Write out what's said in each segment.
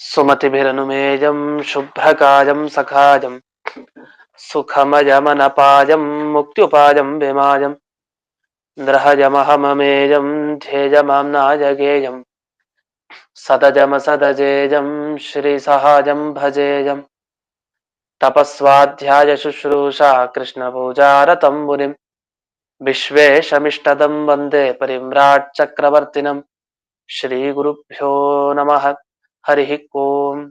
सुमतिभिरनुमेयं शुभ्रकायं सखायं सुखमयमनपायं मुक्त्युपायं विमायं द्रहजमहममेयं ध्येयमाम्नायगेयं सदजमसदजेयं श्रीसहायं भजेयं तपस्वाध्याय शुश्रूषा कृष्णपूजारतं मुनिं विश्वेशमिष्टदं वन्दे परिम्राट् चक्रवर्तिनं श्रीगुरुभ्यो नमः। हरिः ओम्।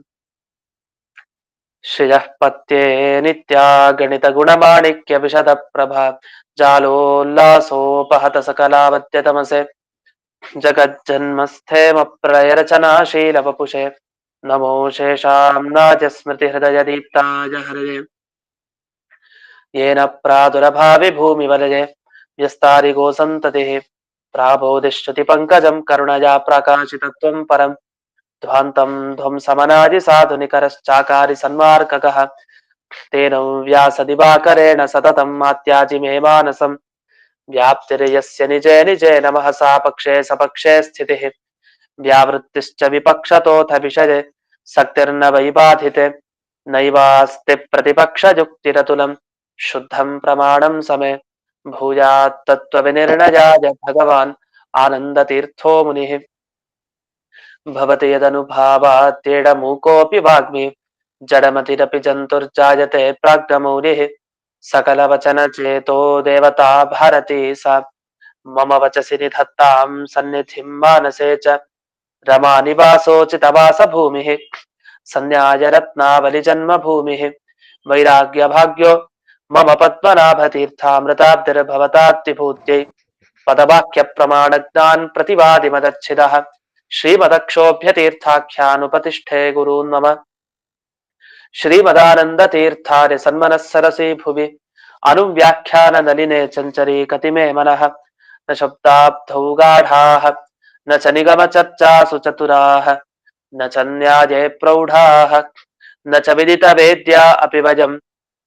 श्रियः पत्ये नित्या गणितगुणमाणिक्यविशदप्रभा जालोल्लासोपहत सकलावत्यतमसे जगज्जन्मस्थेमप्रयरचनाशीलवपुषे नमो शेषाम्नाजस्मृतिहृदयदीप्ताय हरये येन प्रादुरभावि भूमिवलये व्यस्तारिगो सन्ततिः प्राबोधिश्रुतिपङ्कजं करुणया प्रकाशितत्वं परम् ध्वान्तं ध्वंसमनादि साधुनिकरश्चाकारि सन्मार्ककः तेन व्यासदिवाकरेण सततं मात्याजि मे मानसं व्याप्तिर्यस्य निजे निजे नमः सा पक्षे सपक्षे स्थितिः व्यावृत्तिश्च विपक्षतोऽथ विषये सक्तिर्न वै बाधिते नैवास्ति प्रतिपक्षजुक्तिरतुलं शुद्धं प्रमाणं समे भूयात् तत्त्वविनिर्णयाय भगवान् आनन्दतीर्थो मुनिः भवति यदनुभावात्येडमूकोऽपि वाग्मी जडमतिरपि जन्तुर्जायते प्राज्ञमौलिः सकलवचनचेतो देवता भारती सा मम वचसि निधत्तां सन्निधिं मानसे च रमानिवासोचितवासभूमिः सन्न्यायरत्नावलिजन्मभूमिः वैराग्यभाग्यो मम पद्मनाभतीर्थामृताब्धिर्भवतात्तिभूत्यै पदवाक्यप्रमाणज्ञान् प्रतिवादिमदच्छिदः श्रीमदक्षोभ्यतीर्थाख्यानुपतिष्ठे गुरून् मम श्रीमदानन्दतीर्थार्य सन्मनः भुवि अनुव्याख्याननलिने चञ्चरी कतिमे मनः न शब्दाब्धौ गाढाः न च निगमचर्चासु चतुराः न च न्याये प्रौढाः न च विदितवेद्या अपि वयं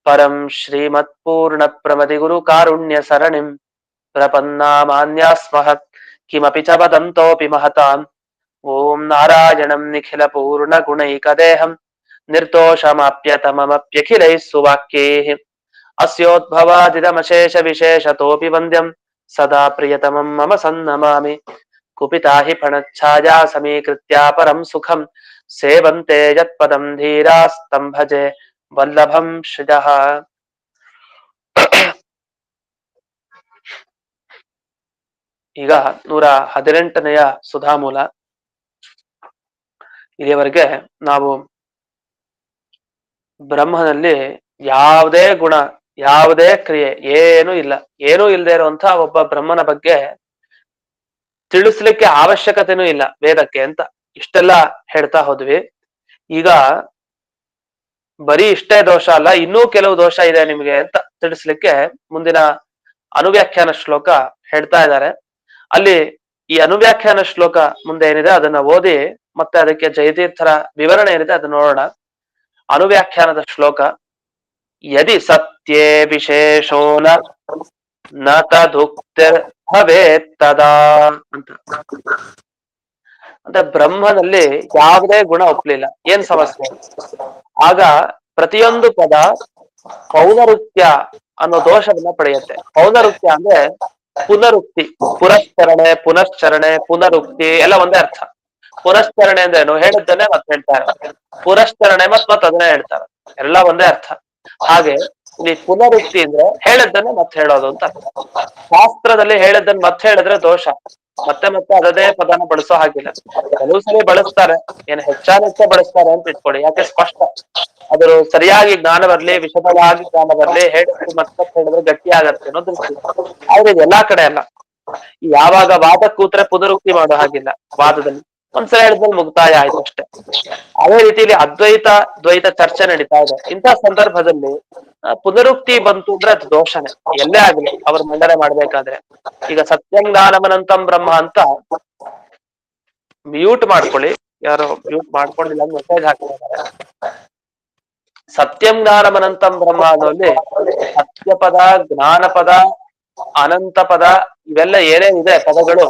परं श्रीमत्पूर्णप्रमतिगुरुकारुण्यसरणिं प्रपन्नामान्यास्मः किमपि च वदन्तोऽपि महताम् ॐ नारायणं निखिलपूर्णगुणैकदेहं निर्दोषमाप्यतममप्यखिलैः सुवाक्यैः अस्योद्भवादिदमशेषविशेषतोऽपि वन्द्यं सदा प्रियतमं मम सन्नमामि कुपिता हि फणच्छाया समीकृत्या परं सुखं सेवन्ते यत्पदं धीरास्तं भजे वल्लभं श्रियः। ಈಗ 118ನೆಯ ಸುಧಾಮೂಲ. ಇಲ್ಲಿಯವರೆಗೆ ನಾವು ಬ್ರಹ್ಮನಲ್ಲಿ ಯಾವುದೇ ಗುಣ ಯಾವುದೇ ಕ್ರಿಯೆ ಏನೂ ಇಲ್ಲ, ಏನೂ ಇಲ್ಲದೆ ಇರುವಂತಹ ಒಬ್ಬ ಬ್ರಹ್ಮನ ಬಗ್ಗೆ ತಿಳಿಸ್ಲಿಕ್ಕೆ ಅವಶ್ಯಕತೆನೂ ಇಲ್ಲ ವೇದಕ್ಕೆ ಅಂತ ಇಷ್ಟೆಲ್ಲ ಹೇಳ್ತಾ ಹೋದ್ವಿ. ಈಗ ಬರೀ ಇಷ್ಟೇ ದೋಷ ಅಲ್ಲ, ಇನ್ನೂ ಕೆಲವು ದೋಷ ಇದೆ ನಿಮಗೆ ಅಂತ ತಿಳಿಸ್ಲಿಕ್ಕೆ ಮುಂದಿನ ಅನುವ್ಯಾಖ್ಯಾನ ಶ್ಲೋಕ ಹೇಳ್ತಾ ಇದ್ದಾರೆ. ಅಲ್ಲಿ ಈ ಅನುವ್ಯಾಖ್ಯಾನ ಶ್ಲೋಕ ಮುಂದೆ ಏನಿದೆ ಅದನ್ನ ಓದಿ ಮತ್ತೆ ಅದಕ್ಕೆ ಜಯತೀರ್ಥರ ವಿವರಣೆ ಏನಿದೆ ಅದನ್ನ ನೋಡೋಣ. ಅನುವ್ಯಾಖ್ಯಾನದ ಶ್ಲೋಕ ಯದಿ ಸತ್ಯೇ ವಿಶೇಷೋ ನ ತದುಕ್ತಿರ್ ಭವೇತ್ ತದಾ ಅಂತ. ಅಂದ್ರೆ ಬ್ರಹ್ಮನಲ್ಲಿ ಯಾವುದೇ ಗುಣ ಒಪ್ಲಿಲ್ಲ, ಏನ್ ಸಮಸ್ಯೆ? ಆಗ ಪ್ರತಿಯೊಂದು ಪದ ಪೌನರುಕ್ತ್ಯ ಅನ್ನೋ ದೋಷವನ್ನ ಪಡೆಯುತ್ತೆ. ಪೌನರುಕ್ತ್ಯ ಅಂದ್ರೆ ಪುನರುಕ್ತಿ, ಪುರಸ್ಕರಣೆ, ಪುನಶ್ಚರಣೆ, ಪುನರುಕ್ತಿ ಎಲ್ಲ ಒಂದೇ ಅರ್ಥ. ಪುನಶ್ಚರಣೆ ಅಂದ್ರೇನು? ಹೇಳಿದ್ದನ್ನೇ ಮತ್ತೆ ಹೇಳ್ತಾರೆ. ಪುರಶ್ಚರಣೆ ಮತ್ ಅದನ್ನೇ ಹೇಳ್ತಾರೆ, ಎಲ್ಲ ಒಂದೇ ಅರ್ಥ. ಹಾಗೆ ಇಲ್ಲಿ ಪುನರುಕ್ತಿ ಅಂದ್ರೆ ಹೇಳಿದ್ದನ್ನೇ ಮತ್ತೆ ಹೇಳೋದು ಅಂತ ಅರ್ಥ. ಶಾಸ್ತ್ರದಲ್ಲಿ ಹೇಳಿದ್ದನ್ನು ಮತ್ತೆ ಹೇಳಿದ್ರೆ ದೋಷ, ಮತ್ತೆ ಮತ್ತೆ ಅದದೇ ಪದನ ಬಳಸೋ ಹಾಗಿಲ್ಲ. ಕೆಲವು ಸರಿ ಬಳಸ್ತಾರೆ, ಏನು ಹೆಚ್ಚಾನೆಚ್ಚ ಬಳಸ್ತಾರೆ ಅಂತ ಇಟ್ಕೊಳ್ಳಿ, ಯಾಕೆ ಸ್ಪಷ್ಟ ಅದ್ರ ಸರಿಯಾಗಿ ಜ್ಞಾನ ಬರ್ಲಿ, ವಿಶದವಾಗಿ ಜ್ಞಾನ ಬರ್ಲಿ, ಹೇಳಿದ್ರೆ ಮತ್ತೆ ಹೇಳಿದ್ರೆ ಗಟ್ಟಿ ಆಗತ್ತೆ ಅನ್ನೋ ದೃಷ್ಟಿ. ಆದ್ರೆ ಇದು ಎಲ್ಲಾ ಕಡೆ ಅಲ್ಲ. ಯಾವಾಗ ವಾದ ಕೂತ್ರೆ ಪುನರುಕ್ತಿ ಮಾಡೋ ಹಾಗಿಲ್ಲ. ವಾದದಲ್ಲಿ ಒಂದ್ಸಲ ಹೇಳಿದ್ಮೇಲೆ ಮುಕ್ತಾಯ ಆಯ್ತು ಅಷ್ಟೇ. ಅದೇ ರೀತಿಯಲ್ಲಿ ಅದ್ವೈತ ದ್ವೈತ ಚರ್ಚೆ ನಡೀತಾ ಇದೆ. ಇಂಥ ಸಂದರ್ಭದಲ್ಲಿ ಪುನರುಕ್ತಿ ಬಂತು ಅಂದ್ರೆ ಅದು ದೋಷನೇ, ಎಲ್ಲೇ ಆಗ್ಲಿ ಅವ್ರ ಮಂಡನೆ ಮಾಡ್ಬೇಕಾದ್ರೆ. ಈಗ ಸತ್ಯಜ್ಞಾನಮನಂತಂ ಬ್ರಹ್ಮ ಅಂತ ಮ್ಯೂಟ್ ಮಾಡ್ಕೊಳ್ಳಿ, ಯಾರೋ ಮ್ಯೂಟ್ ಮಾಡ್ಕೊಂಡಿಲ್ಲ ಮೆಸೇಜ್ ಹಾಕ್ತಿದ್ದಾರೆ. ಸತ್ಯಂ ಜ್ಞಾನಮನಂತಂ ಬ್ರಹ್ಮ ಅನ್ನೋಲ್ಲಿ ಸತ್ಯಪದ, ಜ್ಞಾನಪದ, ಅನಂತ ಪದ ಇವೆಲ್ಲ ಏನೇನಿದೆ ಪದಗಳು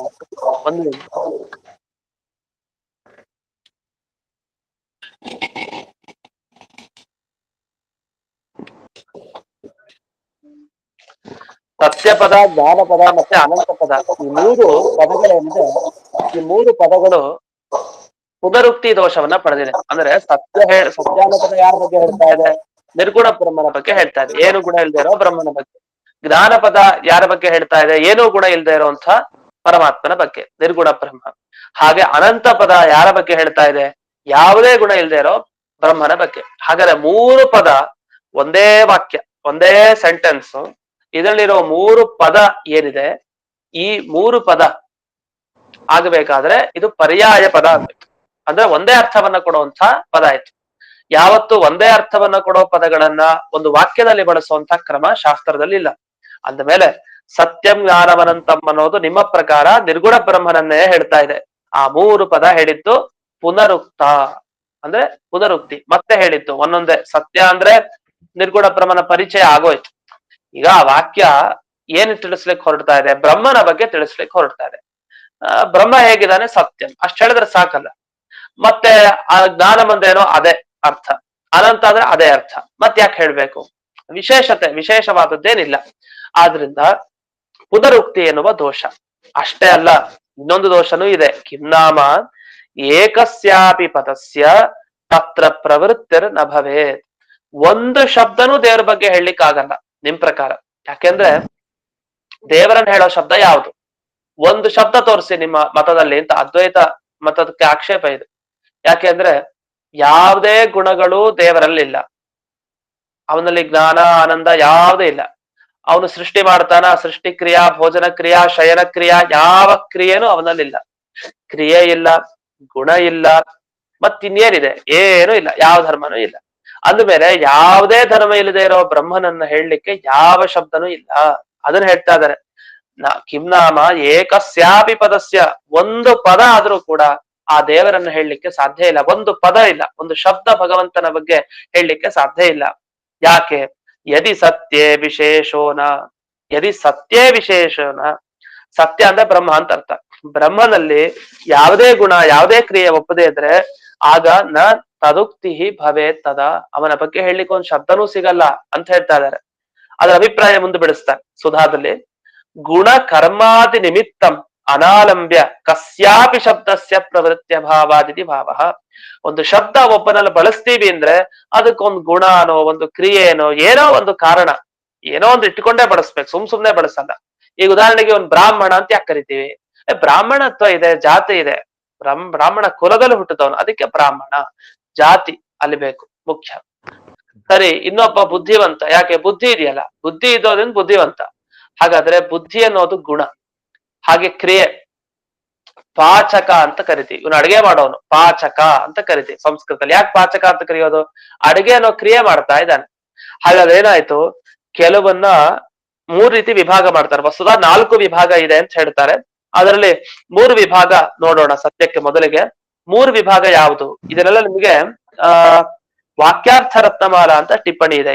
ಒಂದು ಸತ್ಯಪದ, ಜ್ಞಾನಪದ ಮತ್ತೆ ಅನಂತ ಪದ, ಈ ಮೂರು ಪದಗಳೇನಿದೆ, ಈ ಮೂರು ಪದಗಳು ಪುನರುಕ್ತಿ ದೋಷವನ್ನ ಪಡೆದಿದೆ. ಅಂದ್ರೆ ಸತ್ಯ ಅನ್ನೋ ಪದ ಯಾರ ಬಗ್ಗೆ ಹೇಳ್ತಾ ಇದೆ? ನಿರ್ಗುಣ ಬ್ರಹ್ಮನ ಬಗ್ಗೆ ಹೇಳ್ತಾ ಇದೆ, ಏನು ಗುಣ ಇಲ್ದೇ ಇರೋ ಬ್ರಹ್ಮನ ಬಗ್ಗೆ. ಜ್ಞಾನ ಪದ ಯಾರ ಬಗ್ಗೆ ಹೇಳ್ತಾ ಇದೆ? ಏನೂ ಗುಣ ಇಲ್ದೇ ಇರುವಂತ ಪರಮಾತ್ಮನ ಬಗ್ಗೆ, ನಿರ್ಗುಣ ಬ್ರಹ್ಮ. ಹಾಗೆ ಅನಂತ ಪದ ಯಾರ ಬಗ್ಗೆ ಹೇಳ್ತಾ ಇದೆ? ಯಾವುದೇ ಗುಣ ಇಲ್ದೇ ಇರೋ ಬ್ರಹ್ಮನ ಬಗ್ಗೆ. ಹಾಗಾದ್ರೆ ಮೂರು ಪದ ಒಂದೇ ವಾಕ್ಯ, ಒಂದೇ ಸೆಂಟೆನ್ಸ್, ಇದರಲ್ಲಿರೋ ಮೂರು ಪದ ಏನಿದೆ, ಈ ಮೂರು ಪದ ಆಗಬೇಕಾದ್ರೆ ಇದು ಪರ್ಯಾಯ ಪದ ಆಗ್ಬೇಕು. ಅಂದ್ರೆ ಒಂದೇ ಅರ್ಥವನ್ನ ಕೊಡುವಂತ ಪದ ಆಯ್ತು. ಯಾವತ್ತು ಒಂದೇ ಅರ್ಥವನ್ನ ಕೊಡೋ ಪದಗಳನ್ನ ಒಂದು ವಾಕ್ಯದಲ್ಲಿ ಬಳಸುವಂತ ಕ್ರಮ ಶಾಸ್ತ್ರದಲ್ಲಿ ಇಲ್ಲ. ಅಂದ ಮೇಲೆ ಸತ್ಯಂ ಜ್ಞಾನವನಂತಂ ಅನ್ನೋದು ನಿಮ್ಮ ಪ್ರಕಾರ ನಿರ್ಗುಣ ಬ್ರಹ್ಮನನ್ನೇ ಹೇಳ್ತಾ ಇದೆ. ಆ ಮೂರು ಪದ ಹೇಳಿದ್ದು ಪುನರುಕ್ತ, ಅಂದ್ರೆ ಪುನರುಕ್ತಿ, ಮತ್ತೆ ಹೇಳಿದ್ದು ಒಂದೊಂದೇ. ಸತ್ಯ ಅಂದ್ರೆ ನಿರ್ಗುಣ ಬ್ರಹ್ಮನ ಪರಿಚಯ ಆಗೋಯ್ತು. ಈಗ ಆ ವಾಕ್ಯ ಏನು ತಿಳಿಸ್ಲಿಕ್ಕೆ ಹೊರಡ್ತಾ ಇದೆ? ಬ್ರಹ್ಮನ ಬಗ್ಗೆ ತಿಳಿಸ್ಲಿಕ್ಕೆ ಹೊರಡ್ತಾ ಇದೆ. ಬ್ರಹ್ಮ ಹೇಗಿದ್ದಾನೆ? ಸತ್ಯಂ, ಅಷ್ಟು ಹೇಳಿದ್ರೆ ಸಾಕಲ್ಲ. ಮತ್ತೆ ಆ ಜ್ಞಾನ ಬಂದೇನೋ ಅದೇ ಅರ್ಥ, ಅನಂತ ಅಂದ್ರೆ ಅದೇ ಅರ್ಥ, ಮತ್ತೆ ಯಾಕೆ ಹೇಳ್ಬೇಕು? ವಿಶೇಷವಾದದ್ದೇನಿಲ್ಲ. ಆದ್ರಿಂದ ಪುನರುಕ್ತಿ ಎನ್ನುವ ದೋಷ ಅಷ್ಟೇ ಅಲ್ಲ, ಇನ್ನೊಂದು ದೋಷನೂ ಇದೆ. ಕಿನ್ನಾಮ ಏಕಸ್ಯಾಪಿ ಪದಸ್ಯ ತತ್ರ ಪ್ರವೃತ್ತಿರ್ ನ ಭವೇತ್. ಒಂದು ಶಬ್ದನೂ ದೇವರ ಬಗ್ಗೆ ಹೇಳಲಿಕ್ಕೆ ಆಗಲ್ಲ ನಿಮ್ ಪ್ರಕಾರ. ಯಾಕೆಂದ್ರೆ ದೇವರನ್ನ ಹೇಳೋ ಶಬ್ದ ಯಾವುದು? ಒಂದು ಶಬ್ದ ತೋರಿಸಿ ನಿಮ್ಮ ಮತದಲ್ಲಿ ಅಂತ ಅದ್ವೈತ ಮತದಕ್ಕೆ ಆಕ್ಷೇಪ ಇದೆ. ಯಾಕೆಂದ್ರೆ ಯಾವುದೇ ಗುಣಗಳು ದೇವರಲ್ಲಿಲ್ಲ. ಅವನಲ್ಲಿ ಜ್ಞಾನ, ಆನಂದ ಯಾವುದೇ ಇಲ್ಲ. ಅವನು ಸೃಷ್ಟಿ ಮಾಡ್ತಾನ, ಸೃಷ್ಟಿ ಕ್ರಿಯಾ, ಭೋಜನ ಕ್ರಿಯಾ, ಶಯನ ಕ್ರಿಯಾ, ಯಾವ ಕ್ರಿಯೆನೂ ಅವನಲ್ಲಿಲ್ಲ. ಕ್ರಿಯೆ ಇಲ್ಲ, ಗುಣ ಇಲ್ಲ, ಮತ್ತಿನ್ನೇನಿದೆ? ಏನೂ ಇಲ್ಲ, ಯಾವ ಧರ್ಮನೂ ಇಲ್ಲ. ಅಂದ್ಮೇಲೆ ಯಾವುದೇ ಧರ್ಮ ಇಲ್ಲದೆ ಇರೋ ಬ್ರಹ್ಮನನ್ನ ಹೇಳಲಿಕ್ಕೆ ಯಾವ ಶಬ್ದನೂ ಇಲ್ಲ. ಅದನ್ನ ಹೇಳ್ತಾ ಇದಾರೆ. ಕಿಂನಾಮ ಏಕಸ್ಯಾಪಿ ಪದಸ್ಯ, ಒಂದು ಪದ ಆದ್ರೂ ಕೂಡ ಆ ದೇವರನ್ನ ಹೇಳಲಿಕ್ಕೆ ಸಾಧ್ಯ ಇಲ್ಲ. ಒಂದು ಪದ ಇಲ್ಲ, ಒಂದು ಶಬ್ದ ಭಗವಂತನ ಬಗ್ಗೆ ಹೇಳಲಿಕ್ಕೆ ಸಾಧ್ಯ ಇಲ್ಲ. ಯಾಕೆ? ಯದಿ ಸತ್ಯೇ ವಿಶೇಷೋನ, ಯದಿ ಸತ್ಯೇ ವಿಶೇಷೋನ. ಸತ್ಯ ಅಂದ್ರೆ ಬ್ರಹ್ಮ ಅಂತ ಅರ್ಥ. ಬ್ರಹ್ಮನಲ್ಲಿ ಯಾವುದೇ ಗುಣ, ಯಾವುದೇ ಕ್ರಿಯೆ ಒಪ್ಪದೇ ಇದ್ರೆ ಆಗ ನ ತದುಕ್ತಿ ಭವೇ ತದ, ಅವನ ಬಗ್ಗೆ ಹೇಳಲಿಕ್ಕೆ ಒಂದು ಶಬ್ದನೂ ಸಿಗಲ್ಲ ಅಂತ ಹೇಳ್ತಾ ಇದ್ದಾರೆ. ಅದರ ಅಭಿಪ್ರಾಯ ಮುಂದೆ ಬಿಡಿಸ್ತಾರೆ ಸುಧಾದಲ್ಲಿ. ಗುಣ ಕರ್ಮಾದಿ ನಿಮಿತ್ತಂ ಅನಾಲಂಬ್ಯ ಕಸ್ಯಾಪಿ ಶಬ್ದಸ್ಯ ಪ್ರವೃತ್ಯ ಭಾವಾದಿತಿ ಭಾವ. ಒಂದು ಶಬ್ದ ಒಬ್ಬನಲ್ಲಿ ಬಳಸ್ತೀವಿ ಅಂದ್ರೆ ಅದಕ್ಕೊಂದು ಗುಣನೋ, ಒಂದು ಕ್ರಿಯೆನೋ, ಏನೋ ಒಂದು ಕಾರಣ, ಏನೋ ಒಂದು ಇಟ್ಕೊಂಡೇ ಬಳಸ್ಬೇಕು, ಸುಮ್ನೆ ಬಳಸಲ್ಲ. ಈಗ ಉದಾಹರಣೆಗೆ ಒಂದು ಬ್ರಾಹ್ಮಣ ಅಂತ ಯಾಕೆ ಕರಿತೀವಿ? ಬ್ರಾಹ್ಮಣತ್ವ ಇದೆ, ಜಾತಿ ಇದೆ, ಬ್ರಾಹ್ಮಣ ಕುಲದಲ್ಲಿ ಹುಟ್ಟಿದವನು, ಅದಕ್ಕೆ ಬ್ರಾಹ್ಮಣ. ಜಾತಿ ಅಲ್ಲಿ ಬೇಕು ಮುಖ್ಯ. ಸರಿ, ಇನ್ನೊಬ್ಬ ಬುದ್ಧಿವಂತ, ಯಾಕೆ? ಬುದ್ಧಿ ಇದೆಯಲ್ಲ, ಬುದ್ಧಿ ಇದ್ದೋದ್ರಿಂದ ಬುದ್ಧಿವಂತ. ಹಾಗಾದ್ರೆ ಬುದ್ಧಿ ಅನ್ನೋದು ಗುಣ. ಹಾಗೆ ಕ್ರಿಯೆ, ಪಾಚಕ ಅಂತ ಕರಿತೀವಿ. ಇವನು ಅಡಿಗೆ ಮಾಡೋನು, ಪಾಚಕ ಅಂತ ಕರಿತೀವಿ ಸಂಸ್ಕೃತದಲ್ಲಿ. ಯಾಕೆ ಪಾಚಕ ಅಂತ ಕರೆಯೋದು? ಅಡಿಗೆ ಅನ್ನೋ ಕ್ರಿಯೆ ಮಾಡ್ತಾ ಇದ್ದಾನೆ. ಹಾಗಾದ್ರೆ ಏನಾಯ್ತು? ಕೆಲವನ್ನ ಮೂರು ರೀತಿ ವಿಭಾಗ ಮಾಡ್ತಾರೆ. ವಸ್ತುತ 4 ವಿಭಾಗ ಇದೆ ಅಂತ ಹೇಳ್ತಾರೆ. ಅದರಲ್ಲಿ 3 ವಿಭಾಗ ನೋಡೋಣ ಸದ್ಯಕ್ಕೆ. ಮೊದಲಿಗೆ 3 ವಿಭಾಗ ಯಾವುದು? ಇದನ್ನೆಲ್ಲ ನಿಮಗೆ ವಾಕ್ಯಾರ್ಥ ರತ್ನಮಾಲ ಅಂತ ಟಿಪ್ಪಣಿ ಇದೆ,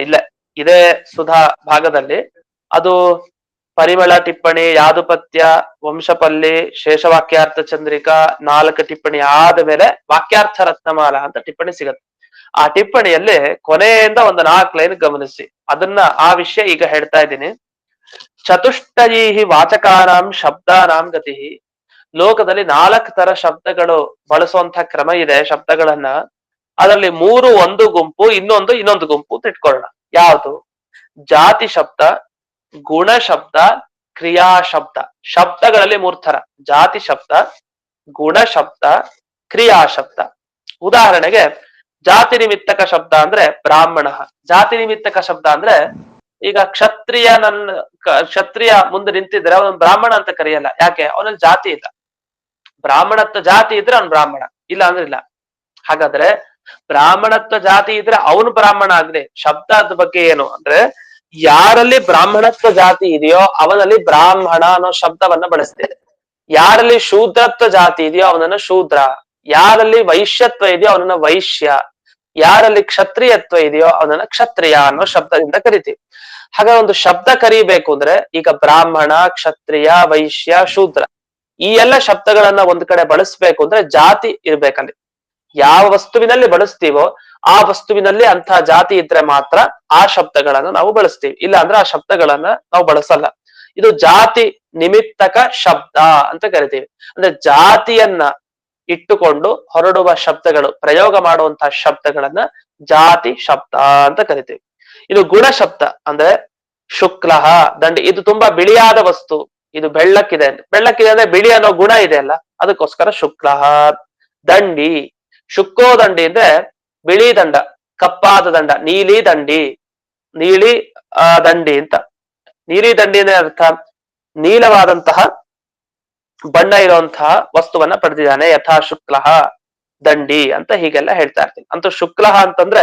ಇದೇ ಸುಧಾ ಭಾಗದಲ್ಲಿ. ಅದು ಪರಿಮಳ ಟಿಪ್ಪಣಿ, ಯಾದುಪತ್ಯ, ವಂಶಪಲ್ಲಿ, ಶೇಷವಾಕ್ಯಾರ್ಥ ಚಂದ್ರಿಕಾ 4 ಟಿಪ್ಪಣಿ ಆದ ಮೇಲೆ ವಾಕ್ಯಾರ್ಥ ರತ್ನಮಾಲ ಅಂತ ಟಿಪ್ಪಣಿ ಸಿಗತ್ತೆ. ಆ ಟಿಪ್ಪಣಿಯಲ್ಲಿ ಕೊನೆಯಿಂದ ಒಂದು 4 ಲೈನ್ ಗಮನಿಸಿ. ಅದನ್ನ ಆ ವಿಷಯ ಈಗ ಹೇಳ್ತಾ ಇದ್ದೀನಿ. ಚತುಷ್ಟಯೀ ವಾಚಕಾನಾಂ ಶಬ್ದಾನಾಂ ಗತಿ. ಲೋಕದಲ್ಲಿ 4 ತರ ಶಬ್ದಗಳು ಬಳಸುವಂತ ಕ್ರಮ ಇದೆ. ಶಬ್ದಗಳನ್ನ ಅದರಲ್ಲಿ 3 ಒಂದು ಗುಂಪು, ಇನ್ನೊಂದು ಗುಂಪು ಅಂತ ಇಟ್ಕೊಳ್ಳೋಣ. ಯಾವುದು? ಜಾತಿ ಶಬ್ದ, ಗುಣ ಶಬ್ದ, ಕ್ರಿಯಾ ಶಬ್ದ. ಶಬ್ದಗಳಲ್ಲಿ 3 ತರ: ಜಾತಿ ಶಬ್ದ, ಗುಣ ಶಬ್ದ, ಕ್ರಿಯಾ ಶಬ್ದ. ಉದಾಹರಣೆಗೆ ಜಾತಿ ನಿಮಿತ್ತಕ ಶಬ್ದ ಅಂದ್ರೆ ಬ್ರಾಹ್ಮಣ. ಜಾತಿ ನಿಮಿತ್ತಕ ಶಬ್ದ ಅಂದ್ರೆ ಈಗ ಕ್ಷತ್ರಿಯ ಮುಂದೆ ನಿಂತಿದ್ರೆ ಅವನು ಬ್ರಾಹ್ಮಣ ಅಂತ ಕರೆಯಲ್ಲ. ಯಾಕೆ? ಅವನಲ್ಲಿ ಜಾತಿ ಇಲ್ಲ. ಬ್ರಾಹ್ಮಣತ್ವ ಜಾತಿ ಇದ್ರೆ ಅವನು ಬ್ರಾಹ್ಮಣ, ಇಲ್ಲ ಅಂದ್ರೆ ಇಲ್ಲ. ಹಾಗಾದ್ರೆ ಬ್ರಾಹ್ಮಣತ್ವ ಜಾತಿ ಇದ್ರೆ ಅವನು ಬ್ರಾಹ್ಮಣ ಆಗ್ಲಿ. ಶಬ್ದದ ಬಗ್ಗೆ ಏನು ಅಂದ್ರೆ, ಯಾರಲ್ಲಿ ಬ್ರಾಹ್ಮಣತ್ವ ಜಾತಿ ಇದೆಯೋ ಅವನಲ್ಲಿ ಬ್ರಾಹ್ಮಣ ಅನ್ನೋ ಶಬ್ದವನ್ನ ಬಳಸ್ತೇವೆ. ಯಾರಲ್ಲಿ ಶೂದ್ರತ್ವ ಜಾತಿ ಇದೆಯೋ ಅವನನ್ನ ಶೂದ್ರ, ಯಾರಲ್ಲಿ ವೈಶ್ಯತ್ವ ಇದೆಯೋ ಅವನನ್ನ ವೈಶ್ಯ, ಯಾರಲ್ಲಿ ಕ್ಷತ್ರಿಯತ್ವ ಇದೆಯೋ ಅವನನ್ನ ಕ್ಷತ್ರಿಯ ಅನ್ನೋ ಶಬ್ದದಿಂದ ಕರಿತೀವಿ. ಹಾಗಾದ್ರೆ ಒಂದು ಶಬ್ದ ಕರಿಬೇಕು ಅಂದ್ರೆ ಈಗ ಬ್ರಾಹ್ಮಣ, ಕ್ಷತ್ರಿಯ, ವೈಶ್ಯ, ಶೂದ್ರ, ಈ ಎಲ್ಲ ಶಬ್ದಗಳನ್ನ ಒಂದ್ ಕಡೆ ಬಳಸ್ಬೇಕು ಅಂದ್ರೆ ಜಾತಿ ಇರ್ಬೇಕಲ್ಲಿ. ಯಾವ ವಸ್ತುವಿನಲ್ಲಿ ಬಳಸ್ತೀವೋ ಆ ವಸ್ತುವಿನಲ್ಲಿ ಅಂತ ಜಾತಿ ಇದ್ರೆ ಮಾತ್ರ ಆ ಶಬ್ದಗಳನ್ನ ನಾವು ಬಳಸ್ತೀವಿ, ಇಲ್ಲ ಅಂದ್ರೆ ಆ ಶಬ್ದಗಳನ್ನ ನಾವು ಬಳಸಲ್ಲ. ಇದು ಜಾತಿ ನಿಮಿತ್ತಕ ಶಬ್ದ ಅಂತ ಕರಿತೀವಿ. ಅಂದ್ರೆ ಜಾತಿಯನ್ನ ಇಟ್ಟುಕೊಂಡು ಹೊರಡುವ ಶಬ್ದಗಳು, ಪ್ರಯೋಗ ಮಾಡುವಂತಹ ಶಬ್ದಗಳನ್ನ ಜಾತಿ ಶಬ್ದ ಅಂತ ಕರಿತೀವಿ. ಇದು ಗುಣ ಶಬ್ದ ಅಂದ್ರೆ ಶುಕ್ಲಃ ದಂಡಿ, ಇದು ತುಂಬಾ ಬಿಳಿಯಾದ ವಸ್ತು, ಇದು ಬೆಳ್ಳಕ್ಕಿದೆ ಅಂದ್ರೆ ಬಿಳಿ ಅನ್ನೋ ಗುಣ ಇದೆ ಅಲ್ಲ, ಅದಕ್ಕೋಸ್ಕರ ಶುಕ್ಲಃ. ದಂಡಿ, ಶುಕ್ಲೋ ದಂಡಿ ಅಂದ್ರೆ ಬಿಳಿ ದಂಡ, ಕಪ್ಪಾದ ದಂಡ, ನೀಲಿ ದಂಡಿ, ನೀಲಿ ದಂಡಿ ಅಂತ. ನೀಲಿ ದಂಡಿ ಅಂದ್ರೆ ಅರ್ಥ ನೀಲವಾದಂತಹ ಬಣ್ಣ ಇರುವಂತಹ ವಸ್ತುವನ್ನ ಪಡೆದಿದ್ದಾನೆ, ಯಥಾ ಶುಕ್ಲಃ ದಂಡಿ ಅಂತ ಹೀಗೆಲ್ಲ ಹೇಳ್ತಾ ಇರ್ತೀನಿ. ಅಂತೂ ಶುಕ್ಲಃ ಅಂತಂದ್ರೆ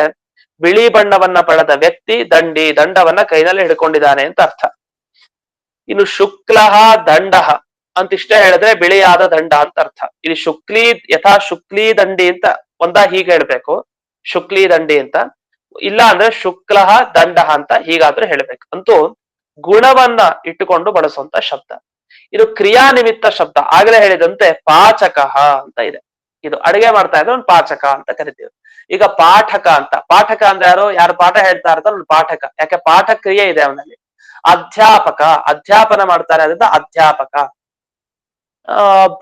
ಬಿಳಿ ಬಣ್ಣವನ್ನ ಪಡೆದ ವ್ಯಕ್ತಿ, ದಂಡಿ ದಂಡವನ್ನ ಕೈನಲ್ಲಿ ಹಿಡ್ಕೊಂಡಿದ್ದಾನೆ ಅಂತ ಅರ್ಥ. ಇನ್ನು ಶುಕ್ಲಃ ದಂಡಃ ಅಂತಿಷ್ಟೇ ಹೇಳಿದ್ರೆ ಬಿಳಿಯಾದ ದಂಡ ಅಂತ ಅರ್ಥ. ಇದು ಶುಕ್ಲೀ ಯಥಾ ಶುಕ್ಲೀ ದಂಡಿ ಅಂತ ಹೀಗೆ ಹೇಳ್ಬೇಕು, ಶುಕ್ಲೀ ದಂಡಿ ಅಂತ, ಇಲ್ಲ ಅಂದ್ರೆ ಶುಕ್ಲಃ ದಂಡಃ ಅಂತ ಹೀಗಾದ್ರೂ ಹೇಳ್ಬೇಕು. ಅಂತೂ ಗುಣವನ್ನ ಇಟ್ಟುಕೊಂಡು ಬಳಸುವಂತ ಶಬ್ದ. ಇದು ಕ್ರಿಯಾ ನಿಮಿತ್ತ ಶಬ್ದ. ಆಗ್ಲೇ ಹೇಳಿದಂತೆ ಪಾಚಕಃ ಅಂತ ಇದೆ, ಇದು ಅಡಿಗೆ ಮಾಡ್ತಾ ಇದ್ರೆ ಒಂದು ಪಾಚಕ ಅಂತ ಕರಿತೀವಿ. ಈಗ ಪಾಠಕ ಅಂತ, ಪಾಠಕ ಅಂದ್ರೆ ಯಾರು ಪಾಠ ಹೇಳ್ತಾ ಇರ್ತಾರೆ ಒಂದು ಪಾಠಕ, ಯಾಕೆ ಪಾಠ ಕ್ರಿಯೆ ಇದೆ ಅವನಲ್ಲಿ. ಅಧ್ಯಾಪಕ, ಅಧ್ಯಾಪನ ಮಾಡ್ತಾರೆ ಅದರಿಂದ ಅಧ್ಯಾಪಕ.